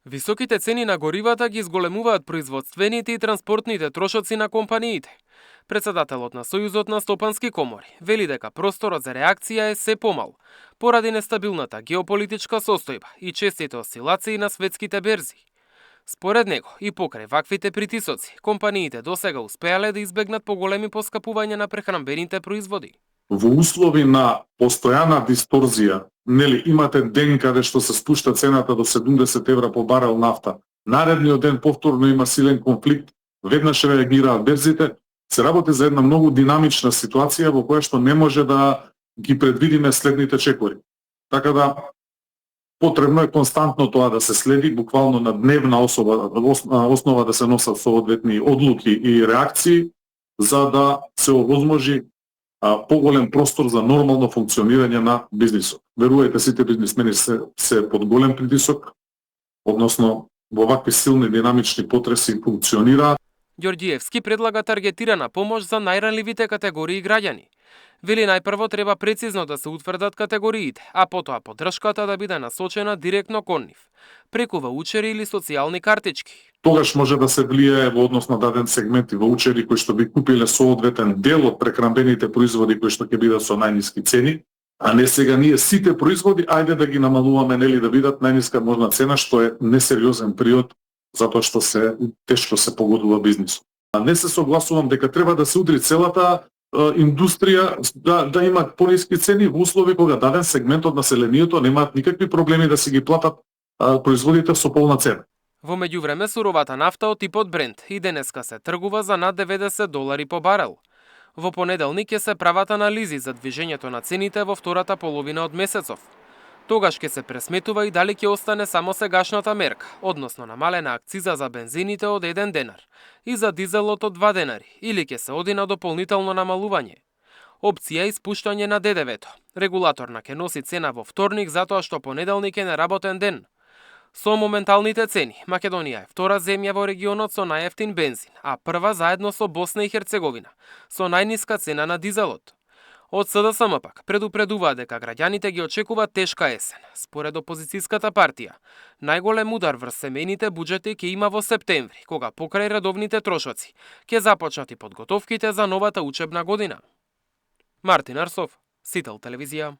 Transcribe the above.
Високите цени на горивата ги зголемуваат производствените и транспортните трошоци на компаниите. Председателот на Сојузот на стопански комори вели дека просторот за реакција е се помал, поради нестабилната геополитичка состојба и честите осцилации на светските берзи. Според него, и покрај ваквите притисоци, компаниите досега успеале да избегнат поголеми поскапувања на прехранбените производи. Во услови на постојана дисторзија, имате ден каде што се спушта цената до 70 евра по барел нафта. Наредниот ден повторно има силен конфликт, веднаш реагираат берзите, се работи за една многу динамична ситуација во која што не може да ги предвидиме следните чекори. Така да потребно е константно тоа да се следи, буквално на дневна основа да се носат соодветни одлуки и реакции, за да се овозможи поголем простор за нормално функционирање на бизнисот. Верувајте, сите бизнисмени се под голем притисок, односно во вакви силни динамични потреси функционираат. Ѓорѓиевски предлага таргетирана помош за најранливите категории граѓани. Вели најпрво треба прецизно да се утврдат категориите, а потоа поддршката да биде насочена директно кон нив, преку ваучери или социјални картички. Тогаш може да се влијае во однос на даден сегмент и ваучери кои што би купиле соодветен дел од прехранбените производи кои што ќе бидат со најниски цени, а не сега ние сите производи ајде да ги намалуваме да бидат најниска можна цена, што е несериозен приод затоа што се тешко се погодува бизнисот. А не се согласувам дека треба да се удри целата индустрија да имаат пониски цени во услови кога даден сегмент од населението немаат никакви проблеми да си ги платат производите со полна цена. Во меѓувреме суровата нафта од типот Брент и денеска се тргува за над $90 по барел. Во понеделник ќе се прават анализи за движењето на цените во втората половина од месецов. Тогаш ќе се пресметува и дали ќе остане само сегашната мерка, односно намалена акциза за бензините од 1 денар и за дизелот од 2 денари, или ќе се оди на дополнително намалување. Опција е испуштање на ДДВ-то. Регулаторна ќе носи цена во вторник затоа што понеделник е неработен ден. Со моменталните цени, Македонија е втора земја во регионот со најевтин бензин, а прва заедно со Босна и Херцеговина, со најниска цена на дизелот. Од СДСМ пак предупредуваат дека граѓаните ги очекува тешка есен. Според опозицијската партија, најголем удар врз семејните буџети ќе има во септември, кога покрај редовните трошоци ќе започнат и подготовките за новата учебна година. Мартин Арсов, Сител телевизија.